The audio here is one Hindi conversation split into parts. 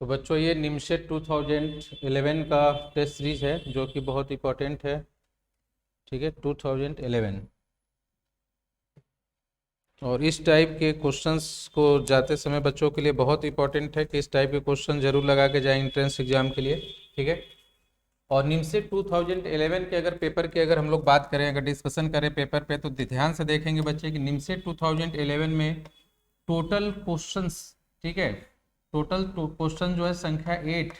तो बच्चों ये निमसेट 2011 का टेस्ट सीरीज है जो कि बहुत इंपॉर्टेंट है। ठीक है, 2011 और इस टाइप के क्वेश्चंस को जाते समय बच्चों के लिए बहुत इंपॉर्टेंट है कि इस टाइप के क्वेश्चन जरूर लगा के जाएं एंट्रेंस एग्जाम के लिए। ठीक है, और निमसेट 2011 के अगर पेपर की अगर हम लोग बात करें, अगर डिस्कशन करें पेपर पे, तो ध्यान से देखेंगे बच्चे कि निमसेट 2011 में टोटल क्वेश्चंस, ठीक है, टोटल क्वेश्चन जो है संख्या 8,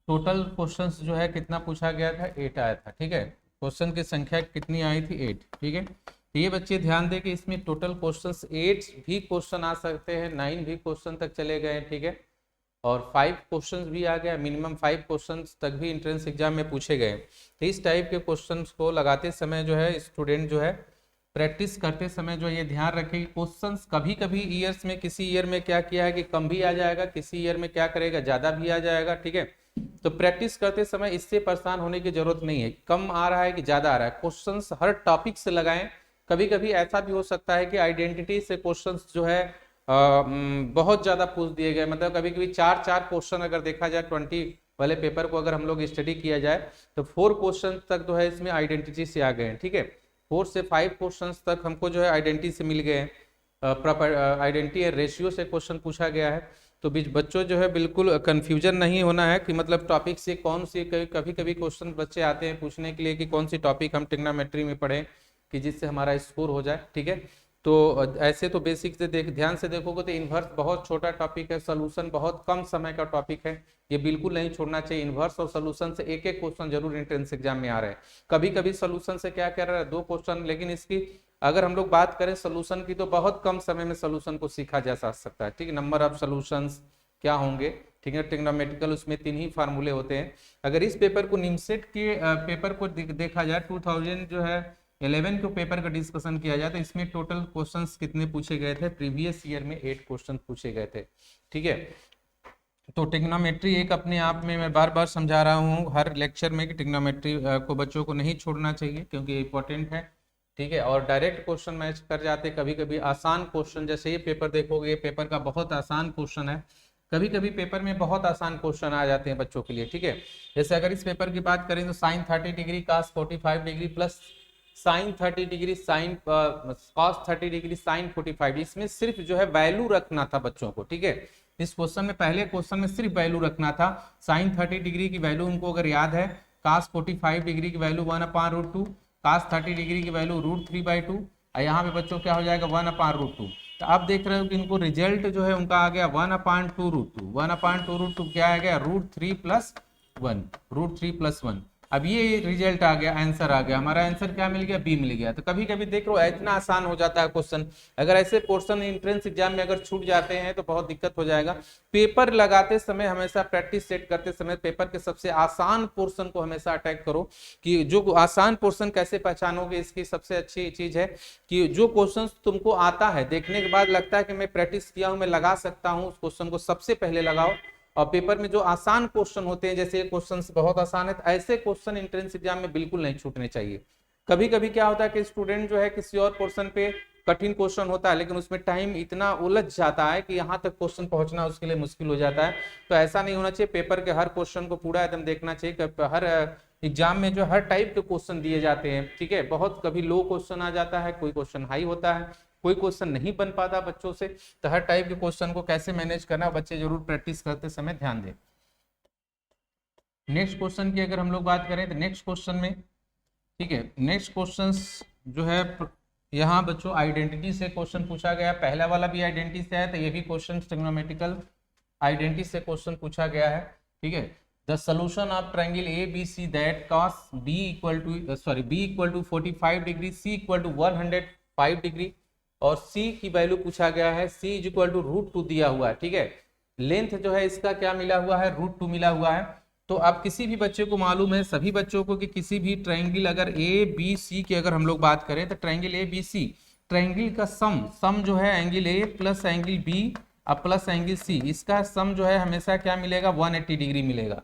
टोटल क्वेश्चंस जो है कितना पूछा गया था, 8 आया था। ठीक है, क्वेश्चन की संख्या कितनी आई थी, 8। ठीक है, तो ये बच्चे ध्यान दें कि इसमें टोटल क्वेश्चंस 8 भी क्वेश्चन आ सकते हैं, 9 भी क्वेश्चन तक चले गए। ठीक है, और 5 क्वेश्चंस भी आ गया, मिनिमम 5 क्वेश्चंस तक भी एंट्रेंस एग्जाम में पूछे गए। तो इस टाइप के क्वेश्चंस को लगाते समय जो है स्टूडेंट जो है प्रैक्टिस करते समय जो ये ध्यान रखें कि क्वेश्चंस कभी कभी ईयर्स में, किसी ईयर में क्या किया है कि कम भी आ जाएगा, किसी ईयर में क्या करेगा ज़्यादा भी आ जाएगा। ठीक है, तो प्रैक्टिस करते समय इससे परेशान होने की जरूरत नहीं है, कम आ रहा है कि ज़्यादा आ रहा है, क्वेश्चंस हर टॉपिक से लगाएं। कभी कभी ऐसा भी हो सकता है कि आइडेंटिटी से क्वेश्चंस जो है बहुत ज़्यादा पूछ दिए गए, मतलब कभी कभी 4 क्वेश्चन अगर देखा जाए 20 वाले पेपर को अगर हम लोग स्टडी किया जाए तो 4 क्वेश्चन तक जो है इसमें आइडेंटिटी से आ गए हैं। ठीक है, 4 से 5 क्वेश्चन तक हमको जो है आइडेंटिटी से मिल गए हैं, प्रॉपर आइडेंटिटी और रेशियो से क्वेश्चन पूछा गया है। तो बीच बच्चों जो है बिल्कुल कंफ्यूजन नहीं होना है कि मतलब टॉपिक से कौन सी, कभी कभी क्वेश्चन बच्चे आते हैं पूछने के लिए कि कौन सी टॉपिक हम ट्रिग्नोमेट्री में पढ़ें कि जिससे हमारा स्कोर हो जाए। ठीक है, तो ऐसे तो बेसिक से ध्यान से देखोगे तो इन्वर्स बहुत छोटा टॉपिक है, सोल्यूशन बहुत कम समय का टॉपिक है, ये बिल्कुल नहीं छोड़ना चाहिए। इन्वर्स और सोल्यूशन से एक एक क्वेश्चन जरूर एंट्रेंस एग्जाम में आ रहे हैं। कभी कभी सोल्यूशन से क्या कर रहा है, 2 क्वेश्चन, लेकिन इसकी अगर हम लोग बात करें सोल्यूशन की तो बहुत कम समय में सोल्यूशन को सीखा जा सकता है। ठीक है, नंबर ऑफ सोल्यूशंस क्या होंगे, ठीक है, ट्रिग्नोमेट्रिकल उसमें 3 ही फार्मूले होते हैं। अगर इस पेपर को निमसेट के पेपर को देखा जाए 2000 जो है 11 के पेपर का डिस्कशन किया जाए तो इसमें टोटल क्वेश्चंस कितने पूछे गए थे, प्रीवियस ईयर में 8 क्वेश्चन पूछे गए थे। ठीक है, तो ट्रिग्नोमेट्री एक अपने आप में, मैं बार बार समझा रहा हूँ हर लेक्चर में कि ट्रिग्नोमेट्री को बच्चों को नहीं छोड़ना चाहिए क्योंकि इंपॉर्टेंट है। ठीक है, और डायरेक्ट क्वेश्चन मैच कर जाते, कभी कभी आसान क्वेश्चन, जैसे ये पेपर देखोगे, ये पेपर का बहुत आसान क्वेश्चन है। कभी कभी पेपर में बहुत आसान क्वेश्चन आ जाते हैं बच्चों के लिए। ठीक है, जैसे अगर इस पेपर की बात करें तो साइन 30 डिग्री कास 45 degree plus sign 30 degree sine cos 30 degree sine 45, इसमें सिर्फ जो है वैल्यू रखना था बच्चों को। ठीक है, इस क्वेश्चन में, पहले क्वेश्चन में सिर्फ वैल्यू रखना था। साइन 30 डिग्री की वैल्यू उनको अगर याद है, कास 45 डिग्री की वैल्यू 1/√2, कास 30 डिग्री की वैल्यू √3/2, और यहाँ पे बच्चों क्या हो जाएगा 1/√2। तो आप देख रहे हो कि इनको रिजल्ट जो है उनका आ गया 1/2√2, 1/2√2 क्या आ गया, √3+1। अब ये रिजल्ट आ गया, आंसर आ गया, हमारा आंसर क्या मिल गया, बी मिल गया। तो कभी कभी देख लो इतना आसान हो जाता है क्वेश्चन, अगर ऐसे पोर्शन एंट्रेंस एग्जाम में अगर छूट जाते हैं तो बहुत दिक्कत हो जाएगा। पेपर लगाते समय हमेशा प्रैक्टिस सेट करते समय पेपर के सबसे आसान पोर्शन को हमेशा अटैक करो। कि जो आसान पोर्शन कैसे पहचानोगे, इसकी सबसे अच्छी चीज है कि जो क्वेश्चन तुमको आता है, देखने के बाद लगता है कि मैं प्रैक्टिस किया हूं, मैं लगा सकता हूं, उस क्वेश्चन को सबसे पहले लगाओ। और पेपर में जो आसान क्वेश्चन होते हैं, जैसे क्वेश्चन बहुत आसान है, तो ऐसे क्वेश्चन एंट्रेंस एग्जाम में बिल्कुल नहीं छूटने चाहिए। कभी कभी क्या होता है कि स्टूडेंट जो है किसी और पोर्शन पे कठिन क्वेश्चन होता है लेकिन उसमें टाइम इतना उलझ जाता है कि यहाँ तक क्वेश्चन पहुंचना उसके लिए मुश्किल हो जाता है। तो ऐसा नहीं होना चाहिए, पेपर के हर क्वेश्चन को पूरा एकदम देखना चाहिए। हर एग्जाम में जो हर टाइप के क्वेश्चन दिए जाते हैं। ठीक है, बहुत कभी लो क्वेश्चन आ जाता है, कोई क्वेश्चन हाई होता है, कोई क्वेश्चन नहीं बन पाता बच्चों से। तो हर टाइप के क्वेश्चन को कैसे मैनेज करना, बच्चे जरूर प्रैक्टिस करते समय ध्यान दें। नेक्स्ट क्वेश्चन की अगर हम लोग बात करें तो नेक्स्ट क्वेश्चन में, ठीक है, नेक्स्ट क्वेश्चन जो है यहाँ बच्चों आइडेंटिटी से क्वेश्चन पूछा गया। पहला वाला भी आइडेंटिटी से है, तो ये भी क्वेश्चन ट्रिग्नोमेट्रिकल आइडेंटिटी से क्वेश्चन पूछा गया है। ठीक है, the solution of triangle A B C that cos b equal to 45 degree, c equal to 105 degree, और c की वैल्यू पूछा गया है, c इज इक्वल टू √2 दिया हुआ है। ठीक है, लेंथ जो है इसका क्या मिला हुआ है, √2 मिला हुआ है। तो अब किसी भी बच्चे को मालूम है, सभी बच्चों को, कि किसी भी ट्रायंगल अगर ए बी सी की अगर हम लोग बात करें तो triangle A B C, triangle का सम जो है angle A plus angle B अब प्लस एंगल सी, इसका सम जो है हमेशा क्या मिलेगा, 180 डिग्री मिलेगा।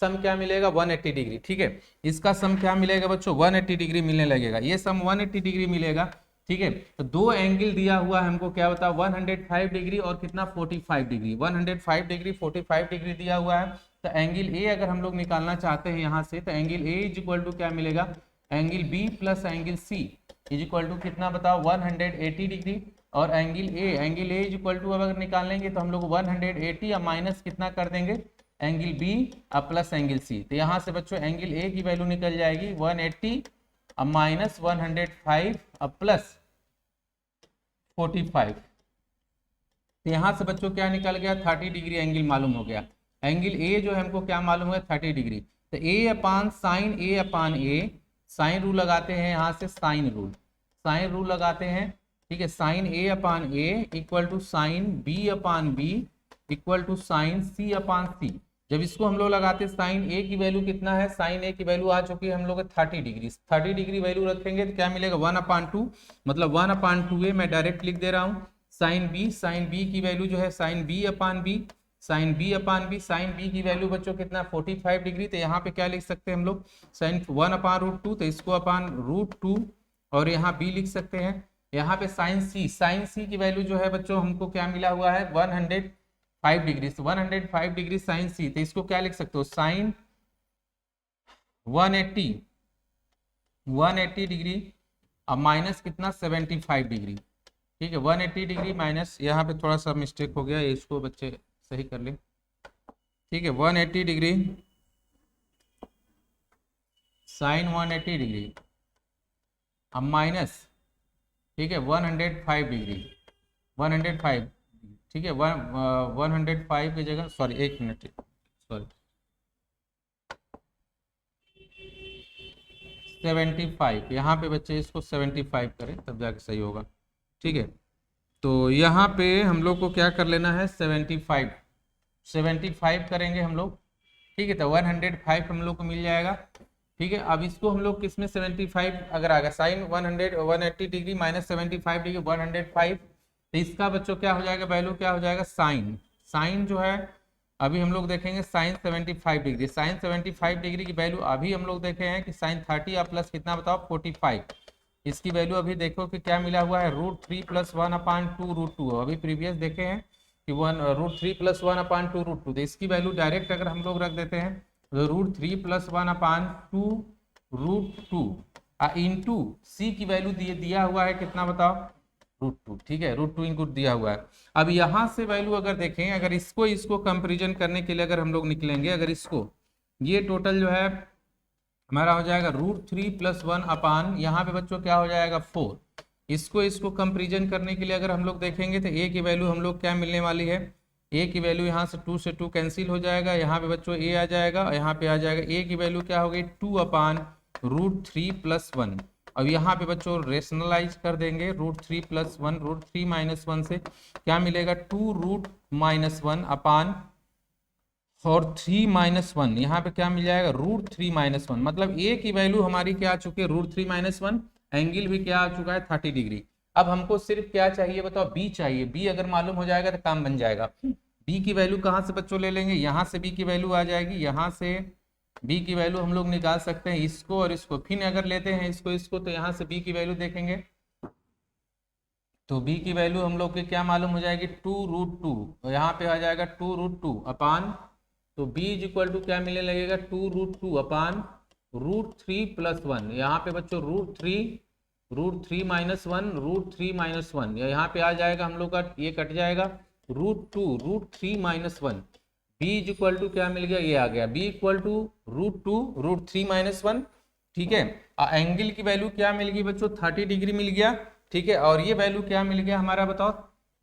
सम क्या मिलेगा, 180 डिग्री। ठीक है, इसका सम क्या मिलेगा बच्चों, 180 डिग्री मिलने लगेगा। ये सम 180 डिग्री मिलेगा। ठीक है। तो दो एंगल दिया हुआ है हमको, क्या बता, 105 डिग्री और कितना 45 डिग्री, 105 डिग्री 45 डिग्री दिया हुआ है। तो एंगल ए अगर हम लोग निकालना चाहते हैं यहाँ से, तो angle A is equal to क्या मिलेगा, angle B plus angle C is equal to कितना बताओ 180 डिग्री। और angle A is equal to अगर निकालेंगे तो हम लोग 180 या माइनस कितना कर देंगे एंगल बी अब प्लस एंगल सी। तो यहाँ से बच्चों एंगल ए की वैल्यू निकल जाएगी 180 अब माइनस 105 अब प्लस 45। तो यहाँ से बच्चों क्या निकल गया 30 डिग्री एंगल मालूम हो गया। एंगल ए जो है हमको क्या मालूम है 30 डिग्री। तो ए अपान ए साइन रूल लगाते हैं यहाँ से, साइन रूल लगाते हैं। ठीक है, sine A upon A equal to sine B upon B equal to sine C upon C. जब इसको हम लोग लगाते हैं साइन ए की वैल्यू कितना है, साइन ए की वैल्यू आ चुकी है हम लोग 30 डिग्री। 30 डिग्री वैल्यू रखेंगे तो क्या मिलेगा 1/2, मतलब 1/2a मैं डायरेक्ट लिख दे रहा हूँ। साइन बी की वैल्यू जो है sign B upon B sine B की वैल्यू बच्चों कितना 45 डिग्री। तो यहाँ पे क्या लिख सकते हैं हम लोग साइन 1/√2, तो इसको अपान √2 और यहाँ बी लिख सकते हैं। यहाँ पे साइन सी की वैल्यू जो है बच्चों हमको क्या मिला हुआ है 105 डिग्री। 105 डिग्री साइन सी, तो इसको क्या लिख सकते हो साइन 180 डिग्री अब माइनस कितना 75 डिग्री। ठीक है, 180 डिग्री माइनस, यहाँ पे थोड़ा सा मिस्टेक हो गया, इसको बच्चे सही कर लें। ठीक है, 180 डिग्री साइन 180 डिग्री अब माइनस, ठीक है 105 डिग्री 105। ठीक है 105 की जगह, सॉरी 1 मिनट, सॉरी 75। यहाँ पे बच्चे इसको 75 करें तब जाके सही होगा। ठीक है, तो यहाँ पे हम लोग को क्या कर लेना है 75 करेंगे हम लोग। ठीक है, तो 105 हम लोग को मिल जाएगा। ठीक है, अब इसको हम लोग किसमें 75 अगर आ गया साइन 180 डिग्री माइनस 75 डिग्री 105, तो इसका बच्चों क्या हो जाएगा वैल्यू क्या हो जाएगा साइन जो है अभी हम लोग देखेंगे साइन 75 डिग्री। साइन 75 डिग्री की वैल्यू अभी हम लोग देखे हैं कि साइन 30 या प्लस कितना बताओ 45। इसकी वैल्यू अभी देखो कि क्या मिला हुआ है √3 + 1/2 √2। अभी प्रीवियस देखे हैं कि √3 + 1/2 √2। तो इसकी वैल्यू डायरेक्ट अगर हम लोग रख देते हैं तो √3 + 1/2 √2 इंटू सी की वैल्यू दिया हुआ है कितना बताओ √2। ठीक है, √2 इनको दिया हुआ है। अब यहाँ से वैल्यू अगर देखें, अगर इसको कंपेरिजन करने के लिए अगर हम लोग निकलेंगे, अगर इसको ये टोटल जो है हमारा हो जाएगा √3 + 1 यहाँ पे बच्चों क्या हो जाएगा 4। इसको कंपेरिजन करने के लिए अगर हम लोग देखेंगे तो ए की वैल्यू हम लोग क्या मिलने वाली है, ए की वैल्यू यहाँ से 2 से 2 कैंसिल हो जाएगा, यहाँ पे बच्चों ए आ जाएगा, यहाँ पे आ जाएगा ए की वैल्यू क्या हो गई 2/√3 + 1। अब यहाँ पे बच्चों रेशनलाइज कर देंगे √3 + 1 √3 - 1 से क्या मिलेगा 2√-1 और 3 - 1 यहाँ पे क्या मिल जाएगा √3 - 1। मतलब ए की वैल्यू हमारी क्या आ चुकी है √3 - 1, एंगल भी क्या आ चुका है 30 डिग्री। अब हमको सिर्फ क्या चाहिए बताओ बी चाहिए। बी अगर मालूम हो जाएगा तो काम बन जाएगा। बी की वैल्यू कहाँ से बच्चों ले लेंगे, यहाँ से बी की वैल्यू आ जाएगी, यहाँ से बी की वैल्यू हम लोग निकाल सकते हैं इसको और इसको, फिर अगर लेते हैं इसको तो यहाँ से बी की वैल्यू देखेंगे तो बी की वैल्यू हम लोग के क्या मालूम हो जाएगी 2√2 और यहाँ पे आ जाएगा 2√2 तो b इज इक्वल टू क्या मिलने लगेगा 2√2/√3 + 1। यहाँ पे बच्चों √3 -1 यहाँ पे आ जाएगा हम लोग का, ये कट जाएगा √2 √3 - 1। b इज इक्वल टू क्या मिल गया, ये आ गया b इक्वल टू √2 √3 - 1। ठीक है, एंगल की वैल्यू क्या मिल गई बच्चों 30 डिग्री मिल गया। ठीक है, और ये वैल्यू क्या मिल गया हमारा बताओ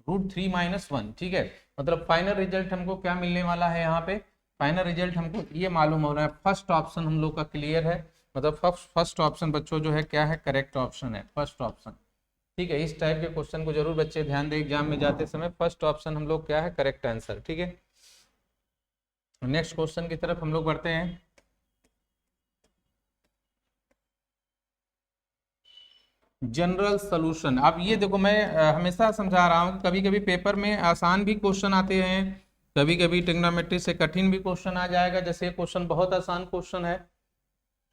√3 - 1। ठीक है, मतलब फाइनल रिजल्ट हमको क्या मिलने वाला है, यहाँ पे फाइनल रिजल्ट हमको ये मालूम हो रहा है फर्स्ट ऑप्शन हम लोग का क्लियर है। मतलब फर्स्ट ऑप्शन बच्चों जो है क्या है करेक्ट ऑप्शन है, फर्स्ट ऑप्शन। ठीक है, इस टाइप के क्वेश्चन को जरूर बच्चे ध्यान दें एग्जाम में जाते समय, फर्स्ट ऑप्शन हम लोग क्या है करेक्ट आंसर। ठीक है, नेक्स्ट क्वेश्चन की तरफ हम लोग बढ़ते हैं। General solution. अब ये देखो मैं हमेशा समझा रहा हूँ कभी कभी पेपर में आसान भी क्वेश्चन आते हैं, कभी कभी ट्रिग्नोमेट्री से कठिन भी क्वेश्चन आ जाएगा। जैसे क्वेश्चन बहुत आसान क्वेश्चन है,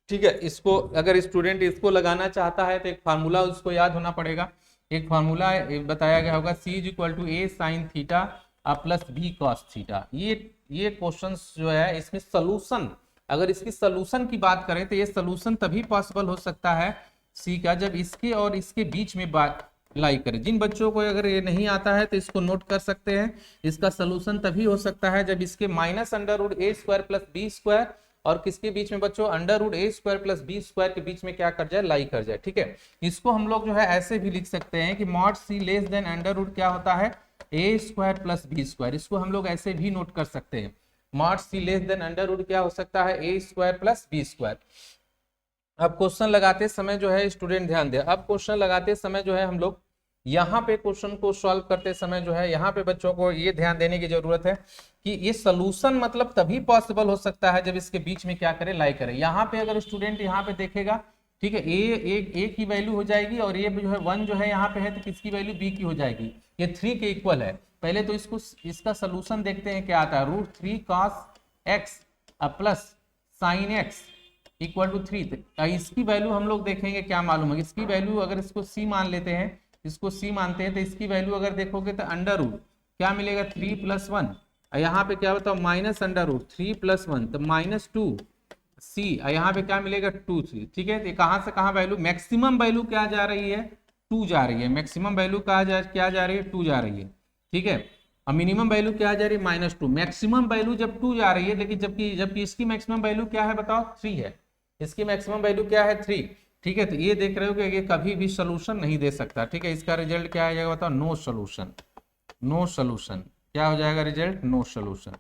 ठीक है, इसको अगर स्टूडेंट इसको लगाना चाहता है तो एक फार्मूला उसको याद होना पड़ेगा। एक फार्मूला बताया गया होगा C is equal to A sine theta plus B cos theta. ये क्वेश्चंस जो है इसमें सोल्यूशन, अगर इसकी सोल्यूशन की बात करें तो ये सोल्यूशन तभी पॉसिबल हो सकता है सी का जब इसके और इसके बीच में बात लाई करें। जिन बच्चों को अगर ये नहीं आता है तो इसको नोट कर सकते हैं, इसका सोल्यूशन तभी हो सकता है जब इसके माइनस अंडर रूट ए स्क्वायर प्लस बी स्क्वायर और किसके बीच में बच्चों, अंडर रूट ए स्क्वायर प्लस बी स्क्वायर के बीच में क्या कर जाए, लाई कर जाए। ठीक है, इसको हम लोग जो है ऐसे भी लिख सकते हैं कि mod C less than under root क्या होता है, A square plus B square. इसको हम लोग ऐसे भी नोट कर सकते हैं, mod C less than under root क्या हो सकता है, A square plus B square. अब क्वेश्चन लगाते समय जो है स्टूडेंट ध्यान दे, अब क्वेश्चन लगाते समय जो है हम लोग यहाँ पे क्वेश्चन को सॉल्व करते समय जो है यहाँ पे बच्चों को ये ध्यान देने की जरूरत है कि ये सोल्यूशन मतलब तभी पॉसिबल हो सकता है जब इसके बीच में क्या करे, लाई करे। यहाँ पे अगर स्टूडेंट यहाँ पे देखेगा, ठीक है, ए की वैल्यू हो जाएगी और ये जो है 1 जो है यहाँ पे है तो किसकी वैल्यू बी की हो जाएगी, ये 3 के इक्वल है। पहले तो इसका सोल्यूशन देखते हैं क्या आता है, root 3 cos x plus sine x equal to 3। इसकी वैल्यू हम लोग देखेंगे क्या मालूम है, इसकी वैल्यू अगर इसको सी मान लेते हैं, इसको सी मानते हैं तो इसकी वैल्यू अगर देखोगे तो अंडर रूट क्या मिलेगा 3 + 1, यहाँ पे क्या बताओ माइनस अंडर रूट 3 + 1 तो -2 सी, यहाँ पे क्या मिलेगा 2c। ठीक है, तो कहाँ से कहाँ वैल्यू, मैक्सिमम वैल्यू क्या जा रही है, 2 जा रही है। मैक्सिमम वैल्यू क्या जा रही है, 2 जा रही है। ठीक है, और मिनिमम वैल्यू क्या जा रही है, -2। मैक्सिमम वैल्यू जब 2 जा रही है, लेकिन जबकि इसकी मैक्सिमम वैल्यू क्या है बताओ, 3 है। इसकी मैक्सिमम वैल्यू क्या है, 3। ठीक है, तो ये देख रहे हो कि ये कभी भी सोल्यूशन नहीं दे सकता। ठीक है, इसका रिजल्ट क्या आ जाएगा बताओ, नो सोल्यूशन। नो सोल्यूशन क्या हो जाएगा रिजल्ट, नो सोल्यूशन।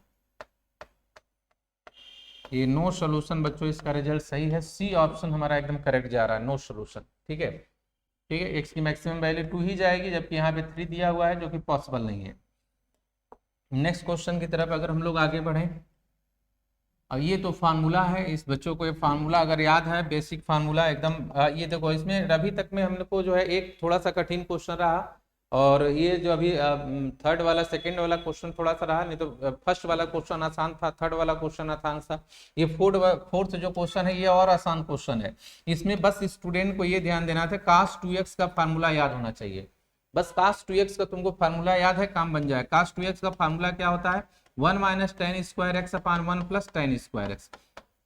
ये नो सोल्यूशन बच्चों इसका रिजल्ट सही है, सी ऑप्शन हमारा एकदम करेक्ट जा रहा है, नो सोल्यूशन। ठीक है, ठीक है, एक्स की मैक्सिमम वैल्यू 2 ही जाएगी जबकि यहाँ पे 3 दिया हुआ है जो कि पॉसिबल नहीं है। नेक्स्ट क्वेश्चन की तरफ अगर हम लोग आगे बढ़ें, और ये तो फार्मूला है, इस बच्चों को ये फार्मूला अगर याद है, बेसिक फार्मूला एकदम ये देखो, इसमें अभी तक में हम लोग को जो है एक थोड़ा सा कठिन क्वेश्चन रहा, और ये जो अभी थर्ड वाला सेकंड वाला क्वेश्चन थोड़ा सा रहा, नहीं तो फर्स्ट वाला क्वेश्चन आसान था, थर्ड वाला क्वेश्चन आसान था। ये फोर्थ जो क्वेश्चन है ये और आसान क्वेश्चन है। इसमें बस स्टूडेंट को ये ध्यान देना था, cos 2x का फार्मूला याद होना चाहिए। बस cos 2x का तुमको फार्मूला याद है, काम बन जाए। cos 2x का फार्मूला क्या होता है, 1 - tan स्क्वायर एक्स अपान 1 + tan स्क्वायर एक्स।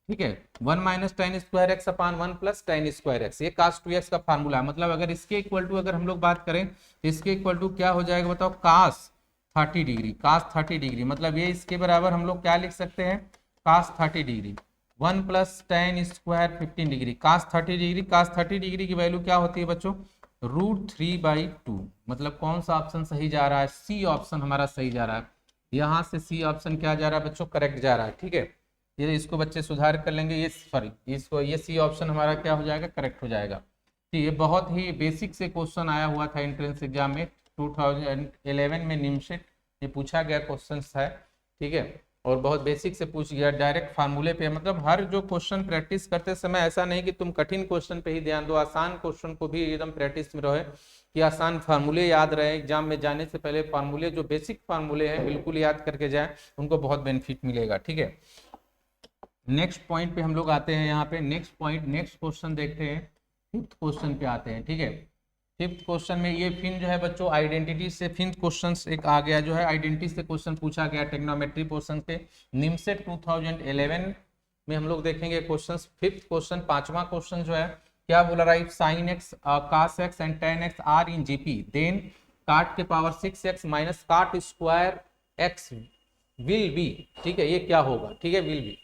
ठीक है, 1 - tan स्क्वायर एक्स अपान 1 + tan स्क्वायर एक्स, ये cos 2x का फार्मूला है। मतलब अगर इसके इक्वल टू अगर हम लोग बात करें तो इसके इक्वल टू क्या हो जाएगा बताओ, cos 30 डिग्री। cos 30 डिग्री मतलब ये इसके बराबर हम लोग क्या लिख सकते हैं, cos 30 degree 1 + tan square 15 degree. cos 30 degree, cos 30 degree की वैल्यू क्या होती है बच्चों, √3/2। मतलब कौन सा ऑप्शन सही जा रहा है, सी ऑप्शन हमारा सही जा रहा है। यहाँ से सी ऑप्शन क्या जा रहा है बच्चों, करेक्ट जा रहा है। ठीक है, ये इसको बच्चे सुधार कर लेंगे, ये सॉरी इसको, ये सी ऑप्शन हमारा क्या हो जाएगा, करेक्ट हो जाएगा। ठीक, ये बहुत ही बेसिक से क्वेश्चन आया हुआ था एंट्रेंस एग्जाम में 2011 में, निमसेट ये पूछा गया क्वेश्चन है। ठीक है, और बहुत बेसिक से पूछ गया, डायरेक्ट फार्मूले पे। मतलब हर जो क्वेश्चन प्रैक्टिस करते समय ऐसा नहीं कि तुम कठिन क्वेश्चन पे ही ध्यान दो, आसान क्वेश्चन को भी एकदम प्रैक्टिस में रहे कि आसान फार्मूले याद रहे। एग्जाम में जाने से पहले फार्मूले, जो बेसिक फार्मूले हैं बिल्कुल याद करके जाए, उनको बहुत बेनिफिट मिलेगा। ठीक है, नेक्स्ट पॉइंट पे हम लोग आते हैं। यहाँ पे नेक्स्ट पॉइंट, नेक्स्ट क्वेश्चन देखते हैं, फिफ्थ क्वेश्चन पे आते हैं। ठीक है, फिफ्थ क्वेश्चन में ये फिर जो है बच्चों आइडेंटिटी से फिफ्थ क्वेश्चन एक आ गया, जो है आइडेंटिटी से क्वेश्चन पूछा गया ट्रिग्नोमेट्री पोर्शन पे। निमसेट 2011 में हम लोग देखेंगे क्वेश्चन। फिफ्थ क्वेश्चन, पांचवा क्वेश्चन जो है क्या बोला रहा है, sin x cos x and tan x are in GP, then cot के power 6x minus cot square x will be. ठीक है, ये क्या होगा, ठीक है, विल बी।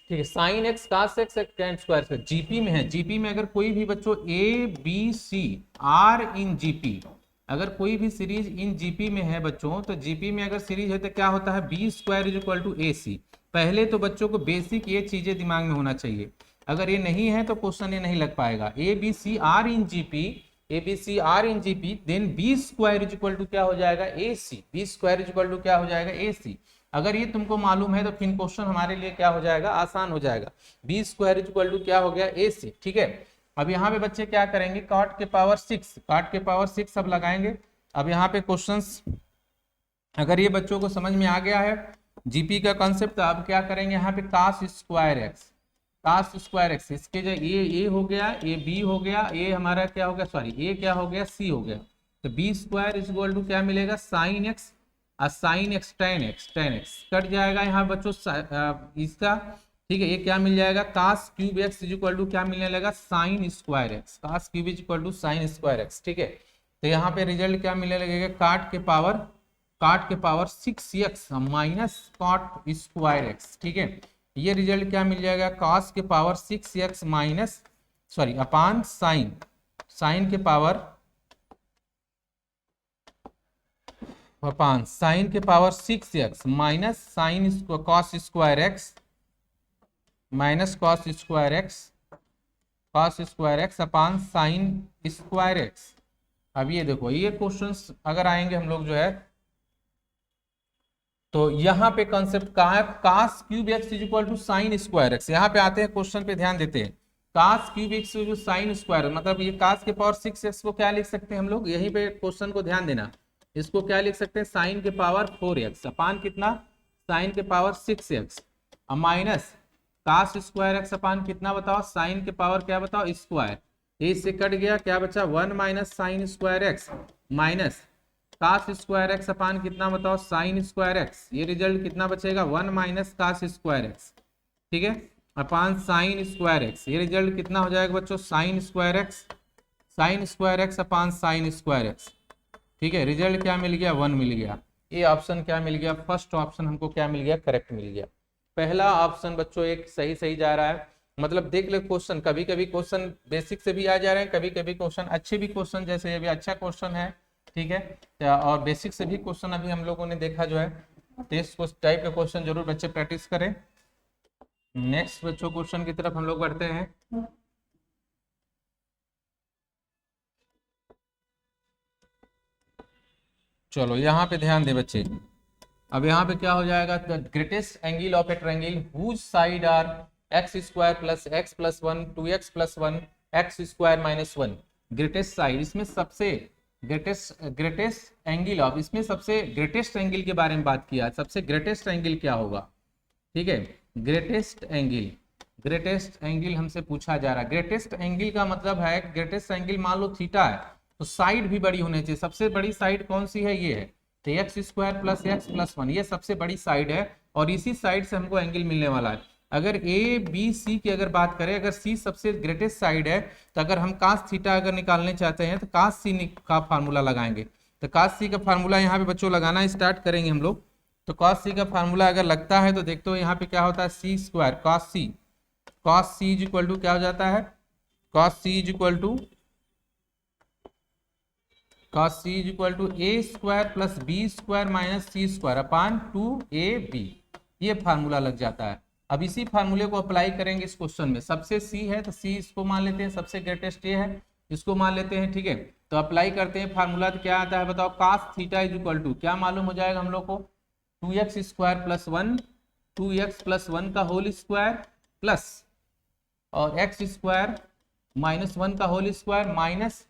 ठीक है, sin x cos x tan square से जीपी में है। जीपी में अगर कोई भी बच्चों A B C are in GP, अगर कोई भी सीरीज इन जीपी में है बच्चों, तो जीपी में अगर सीरीज है तो क्या होता है, B square is equal to AC सी। पहले तो बच्चों को बेसिक ये चीजें दिमाग में होना चाहिए, अगर ये नहीं है तो क्वेश्चन ये नहीं लग पाएगा। A B C are in GP, A B C are in GP, then B square is equal to क्या हो जाएगा, A C. B square is equal to क्या हो जाएगा, ए सी। अगर ये तुमको मालूम है तो फिर क्वेश्चन हमारे लिए क्या हो जाएगा, आसान हो जाएगा। B square is equal to क्या हो गया, ए सी। ठीक है, अब यहाँ पे बच्चे क्या करेंगे, cot के पावर 6, cot के पावर 6 अब लगाएंगे। अब यहाँ पे क्वेश्चंस अगर ये बच्चों को समझ में आ गया है जीपी का कॉन्सेप्ट, तो अब क्या करेंगे, यहाँ पे cos square x, cos square x, इसके जो ए हो गया, ए बी हो गया, ये हमारा क्या हो गया, सॉरी ये क्या हो गया, सी हो गया। तो B square is equal to क्या मिलेगा, sine x, sine x tan x कट जाएगा यहाँ बच्चों इसका, ठीक है। ये क्या मिल जाएगा, cos cube x is equal to क्या मिलने लगा, sine square x, cos cube is equal to sine square x, ठीक है। तो यहाँ पे रिजल्ट क्या मिलने लगेगा, काट के power 6x minus cot square x, ठीक है। ये रिजल्ट क्या मिल जाएगा, कॉस के power 6x minus sorry upon sine के पावर अपान साइन के power 6x minus sine cos square x minus cos square x upon sine square x. अब ये देखो, ये क्वेश्चंस अगर आएंगे हम लोग जो है, तो यहाँ पे कंसेप्ट कहा है, cos cube x is equal to sine square x. यहाँ पे आते हैं क्वेश्चन पे ध्यान देते हैं, कास क्यूब एक्स जो साइन स्क्वायर, मतलब ये कास के पावर 6x को क्या लिख सकते हैं हम लोग, यहीं पे क्वेश्चन को ध्यान देना, इसको क्या लिख सकते हैं, साइन के पावर 4x अपान कितना, साइन के power 6x minus cos square x upon कितना बताओ, साइन के पावर क्या बताओ स्क्वायर, इससे कट गया क्या बचा 1 minus sine square x minus cos square x upon कितना बताओ साइन स्क्वायर एक्स। ये रिजल्ट कितना बचेगा 1 माइनस कास स्क्वायर एक्स, ठीक है, अपान साइन स्क्वायर एक्स। ये रिजल्ट कितना हो जाएगा बच्चों, sine square x upon sine square x, ठीक है। रिजल्ट क्या मिल गया 1 मिल गया। ये ऑप्शन क्या मिल गया, फर्स्ट ऑप्शन हमको क्या मिल गया, करेक्ट मिल गया। पहला ऑप्शन बच्चों एक सही जा रहा है। मतलब देख ले क्वेश्चन, कभी कभी क्वेश्चन बेसिक से भी आ जा रहे हैं, कभी कभी क्वेश्चन अच्छे भी क्वेश्चन, जैसे ये भी अच्छा क्वेश्चन है, ठीक है। और बेसिक से भी क्वेश्चन अभी हम लोगों ने देखा जो है, तो इस टाइप के क्वेश्चन जरूर बच्चे प्रैक्टिस करें। नेक्स्ट बच्चों क्वेश्चन की तरफ हम लोग बढ़ते हैं। चलो यहाँ पे ध्यान दे बच्चे, अब यहाँ पे क्या हो जाएगा, greatest angle of a triangle whose side are x square plus x plus 1 2x plus 1 x square minus 1। Greatest side, इसमें सबसे ग्रेटेस्ट एंगल ऑफ, इसमें सबसे ग्रेटेस्ट एंगल के बारे में बात किया, सबसे ग्रेटेस्ट एंगल क्या होगा, ठीक है। ग्रेटेस्ट एंगल हमसे पूछा जा रहा है। ग्रेटेस्ट एंगल का मतलब है, ग्रेटेस्ट एंगल मान लो थीटा है, तो साइड भी बड़ी होनी चाहिए। सबसे बड़ी साइड कौन सी है, ये है, तो x square plus x plus 1, ये सबसे बड़ी साइड है, और इसी साइड से हमको एंगल मिलने वाला है। अगर ए बी सी की अगर बात करें, अगर सी सबसे ग्रेटेस्ट साइड है, तो अगर हम कास थीटा अगर निकालने चाहते हैं, तो कास सी का फार्मूला लगाएंगे। तो कास सी का फार्मूला यहाँ पे बच्चों लगाना स्टार्ट करेंगे हम लोग। तो कास सी का फार्मूला अगर लगता है, तो देखते हो यहाँ पे क्या होता है, C square cos C is equal to क्या हो जाता है, cos C is equal to A square plus B square minus C square upon 2ab। ये फार्मूला लग जाता है। अब इसी फार्मूले को अप्लाई करेंगे इस क्वेश्चन में। सबसे सी है तो सी इसको मान लेते हैं, सबसे ग्रेटेस्ट ये है, इसको मान लेते हैं, ठीक है। तो अप्लाई करते हैं फार्मूला, तो क्या आता है बताओ, cos theta is equal to क्या मालूम हो जाएगा हम लोग को, 2x square plus 1 2x plus 1 का होल स्क्वायर प्लस और एक्स स्क्वायर माइनस 1 का whole square minus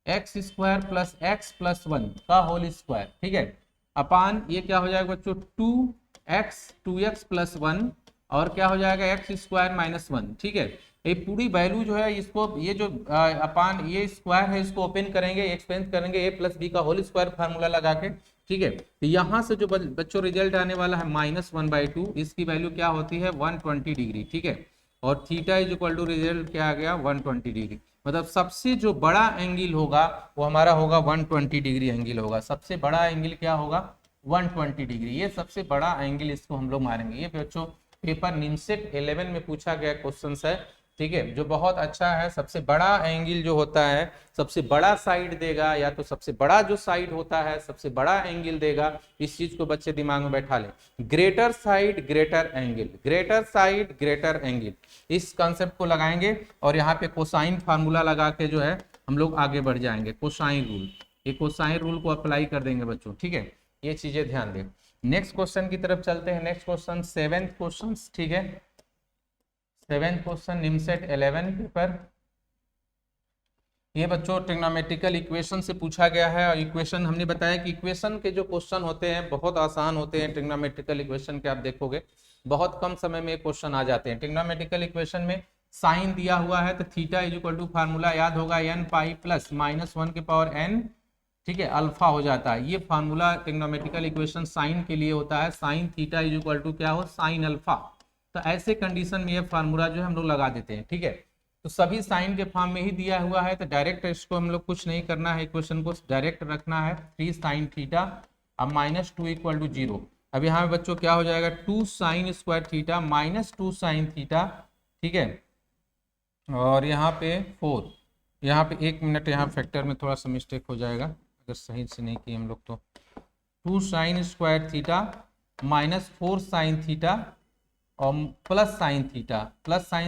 x square plus x plus 1 का होल स्क्वायर, ठीक है, अपान ये क्या हो जाएगा बच्चों 2x प्लस 1 और क्या हो जाएगा एक्स स्क्वायर माइनस 1, ठीक है। ये पूरी वैल्यू जो है, इसको ये जो अपान ये स्क्वायर है, इसको ओपन करेंगे, एक्सपेंड करेंगे ए प्लस बी का होल स्क्वायर फार्मूला लगा के, ठीक है। तो यहाँ से जो बच्चों रिजल्ट आने वाला है -1/2, इसकी वैल्यू क्या होती है 120 डिग्री, ठीक है। और theta is equal to result क्या आ गया 120 डिग्री। मतलब सबसे जो बड़ा एंगल होगा वो हमारा होगा 120 डिग्री एंगल होगा। सबसे बड़ा एंगल क्या होगा 120 डिग्री, ये सबसे बड़ा एंगल, इसको हम लोग मारेंगे। ये बच्चों पेपर निमसेट 11 में पूछा गया क्वेश्चन है, ठीक है, जो बहुत अच्छा है। सबसे बड़ा एंगल जो होता है, सबसे बड़ा साइड देगा, या तो सबसे बड़ा जो साइड होता है सबसे बड़ा एंगल देगा। इस चीज को बच्चे दिमाग में बैठा लें। Greater side greater angle, greater side greater angle, इस कॉन्सेप्ट को लगाएंगे और यहाँ पे कोसाइन फार्मूला लगा के जो है हम लोग आगे बढ़ जाएंगे। कोसाइन रूल, ये कोसाइन रूल को अप्लाई कर देंगे बच्चों, ठीक है। ये चीजें ध्यान दें। नेक्स्ट क्वेश्चन की तरफ चलते हैं। नेक्स्ट क्वेश्चन 7th क्वेश्चन, ठीक है, 7th क्वेश्चन निमसेट 11 पेपर। ये बच्चों ट्रिग्नोमेट्रिकल इक्वेशन से पूछा गया है, और इक्वेशन हमने बताया कि इक्वेशन के जो क्वेश्चन होते हैं बहुत आसान होते हैं। ट्रिग्नोमेट्रिकल इक्वेशन के आप देखोगे बहुत कम समय में क्वेश्चन आ जाते हैं। ट्रिग्नोमेट्रिकल इक्वेशन में साइन दिया हुआ है, तो theta is equal to formula याद होगा n पाई प्लस -1 के पावर n ठीक है, अल्फा हो जाता है। ये फार्मूला ट्रिग्नोमेट्रिकल इक्वेशन साइन के लिए होता है, sine theta is equal to क्या हो, साइन अल्फा। तो ऐसे कंडीशन में ये फार्मूला जो है हम लोग लगा देते हैं। ठीक है, तो सभी साइन के फॉर्म में ही दिया हुआ है, तो डायरेक्ट इसको हम लोग कुछ नहीं करना है, इक्वेशन को डायरेक्ट रखना है, 3 साइन थीटा अब -2 इक्वल टू 0। अब यहाँ पे बच्चों क्या हो जाएगा, 2 sine square theta -2 sine theta. ठीक है, और यहाँ पे 4, यहाँ पे 1 मिनट, यहाँ फैक्टर में थोड़ा सा मिस्टेक हो जाएगा अगर सही से नहीं किए हम लोग तो। 2 sine square theta -4 sine theta और plus sine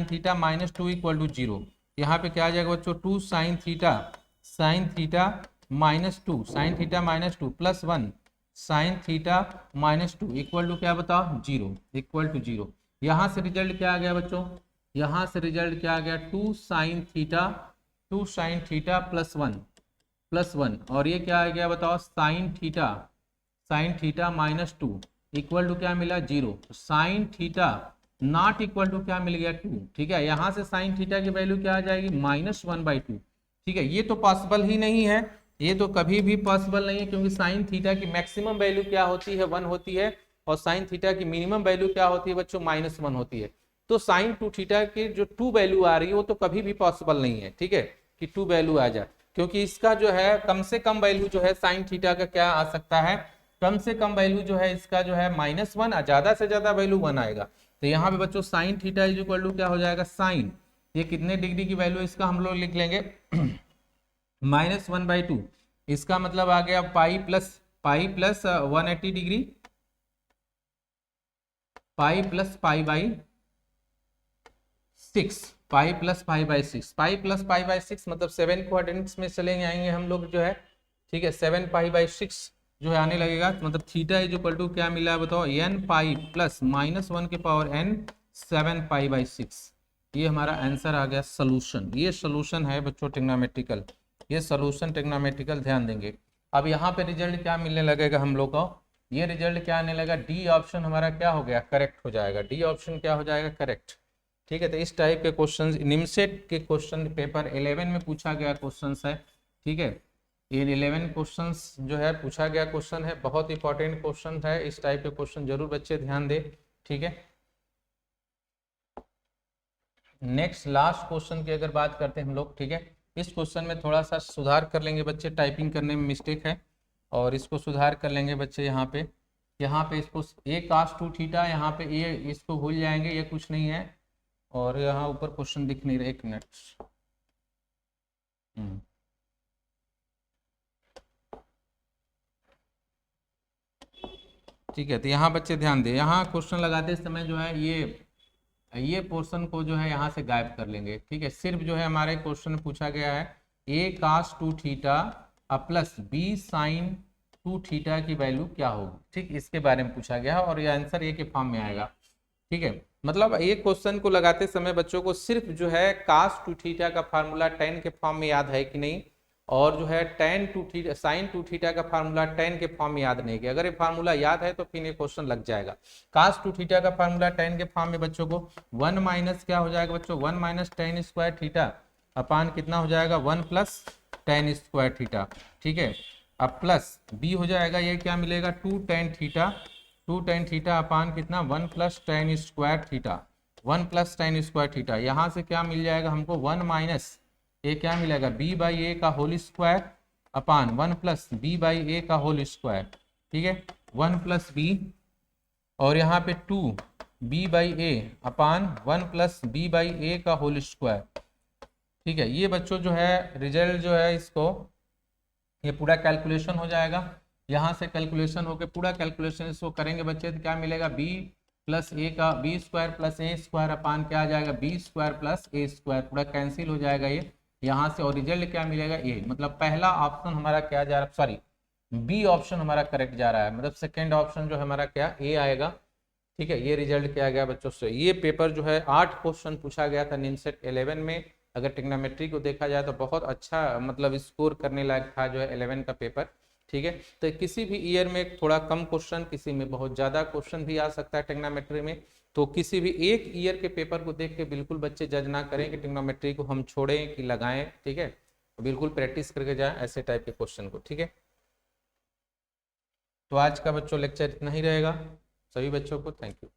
theta -2 equal to 0। यहाँ पे क्या आ जाएगा बच्चों, 2 sine theta -2 sine theta -2 plus 1 sine theta -2 equal to क्या बताओ, 0, इक्वल टू 0। यहाँ से रिजल्ट क्या आ गया बच्चों, यहाँ से रिजल्ट क्या आ गया, 2 साइन थीटा प्लस 1 और ये क्या आ गया बताओ, साइन थीटा -2 इक्वल टू क्या मिला, 0। Sine theta not equal to क्या मिल गया, 2। ठीक है, यहाँ से साइन थीटा की वैल्यू क्या आ जाएगी, -1/2। ठीक है, ये तो पॉसिबल ही नहीं है, ये तो कभी भी पॉसिबल नहीं है, क्योंकि साइन थीटा की मैक्सिमम वैल्यू क्या होती है, 1 होती है, और साइन थीटा की मिनिमम वैल्यू क्या होती है बच्चों, -1 होती है। तो साइन 2 थीटा की जो 2 वैल्यू आ रही है वो तो कभी भी पॉसिबल नहीं है। ठीक है, कि 2 वैल्यू आ जाए, क्योंकि इसका जो है कम से कम वैल्यू जो है साइन थीटा का क्या आ सकता है, कम से कम वैल्यू जो है इसका जो है -1, ज्यादा से ज्यादा वैल्यू 1 आएगा। तो यहाँ पे बच्चों sine theta is equal to क्या हो जाएगा, साइन, ये कितने डिग्री की वैल्यू इसका हम लोग लिख लेंगे -1/2। इसका मतलब आ गया pi plus 180 degree, pi plus pi by 6 मतलब 7 क्वाड्रेंट्स में चले आएंगे हम लोग जो है। ठीक है, 7 पाई/6 जो है आने लगेगा, मतलब थीटा इज इक्वल टू क्या मिला है बताओ, n पाई प्लस -1 के पावर n 7 पाई/6। ये हमारा आंसर आ गया, सोल्यूशन। ये सोल्यूशन है बच्चों ट्रिग्नोमेट्रिकल, ये सोल्यूशन ट्रिग्नोमेट्रिकल, ध्यान देंगे। अब यहाँ पे रिजल्ट क्या मिलने लगेगा हम लोग को, ये रिजल्ट क्या आने लगा, डी ऑप्शन हमारा क्या हो गया, करेक्ट हो जाएगा, डी ऑप्शन क्या हो जाएगा, करेक्ट। ठीक है, तो इस टाइप के क्वेश्चन निमसेट के क्वेश्चन पेपर 11 में पूछा गया क्वेश्चन है। ठीक है, ये 11 क्वेश्चंस जो है पूछा गया क्वेश्चन है, बहुत इंपॉर्टेंट क्वेश्चन है, इस टाइप के क्वेश्चन जरूर बच्चे ध्यान दे। ठीक है, नेक्स्ट लास्ट क्वेश्चन की अगर बात करते हैं हम लोग। ठीक है, इस क्वेश्चन में थोड़ा सा सुधार कर लेंगे बच्चे, टाइपिंग करने में मिस्टेक है और इसको सुधार कर लेंगे बच्चे। यहाँ पे इसको a cos 2 थीटा, यहाँ पे ये इसको भूल जाएंगे, ये कुछ नहीं है, और यहाँ ऊपर क्वेश्चन दिख नहीं रहा, 1 मिनट। ठीक है, तो यहाँ बच्चे ध्यान दें, यहाँ क्वेश्चन लगाते समय जो है ये पोर्शन को जो है यहाँ से गायब कर लेंगे। ठीक है, सिर्फ जो है हमारे क्वेश्चन में पूछा गया है a cos 2 theta plus b sin 2 theta की वैल्यू क्या होगी। ठीक, इसके बारे में पूछा गया है और ये आंसर ए के फॉर्म में आएगा। ठीक है, मतलब एक क्वेश्चन को लगाते समय बच्चों को सिर्फ जो है cos 2 थीटा का फार्मूला tan के फॉर्म में याद है कि नहीं, और जो है tan 2 थीटा sin 2 थीटा का फार्मूला tan के फॉर्म में याद नहीं किया। अगर ये फार्मूला याद है तो फिर ये क्वेश्चन लग जाएगा। cos 2 थीटा का फार्मूला tan के फॉर्म में बच्चों को 1 माइनस क्या हो जाएगा बच्चों, 1 minus tan square theta upon कितना हो जाएगा, 1 प्लस tan स्क्वायर थीटा। ठीक है, अब प्लस b हो जाएगा, ये क्या मिलेगा, 2 tan थीटा अपान कितना, 1 plus tan square theta, 1 plus tan square theta. यहाँ से क्या मिल जाएगा हमको, 1 माइनस ये क्या मिलेगा, b/a का whole square upon 1 plus b/a का होल स्क्वायर। ठीक है, 1 प्लस b और यहाँ पे 2 b/a अपान 1 प्लस b/a का होल स्क्वायर। ठीक है, ये बच्चों जो है रिजल्ट जो है इसको ये पूरा कैलकुलेशन हो जाएगा, यहाँ से कैलकुलेशन होकर पूरा कैलकुलेशन इसको करेंगे बच्चे, तो क्या मिलेगा, b प्लस a का b square plus a square upon क्या आ जाएगा, b square plus a square, पूरा कैंसिल हो जाएगा ये यहाँ से, और रिजल्ट क्या मिलेगा, ए। मतलब पहला ऑप्शन हमारा क्या जा रहा है, सॉरी बी ऑप्शन हमारा करेक्ट जा रहा है, मतलब सेकंड ऑप्शन जो हमारा क्या, ए आएगा। ठीक है, ये रिजल्ट क्या गया बच्चों से। ये पेपर जो है 8 क्वेश्चन पूछा गया था निमसेट 11 में। अगर ट्रिग्नोमेट्री को देखा जाए तो बहुत अच्छा मतलब स्कोर करने लायक था जो है 11 का पेपर। ठीक है, तो किसी भी ईयर में थोड़ा कम क्वेश्चन, किसी में बहुत ज़्यादा क्वेश्चन भी आ सकता है ट्रिग्नोमेट्री में। तो किसी भी एक ईयर के पेपर को देख के बिल्कुल बच्चे जज ना करें कि ट्रिग्नोमेट्री को हम छोड़ें कि लगाएं। ठीक है, बिल्कुल प्रैक्टिस करके जाएं ऐसे टाइप के क्वेश्चन को। ठीक है। तो आज का बच्चों लेक्चर इतना ही रहेगा। सभी बच्चों को थैंक यू।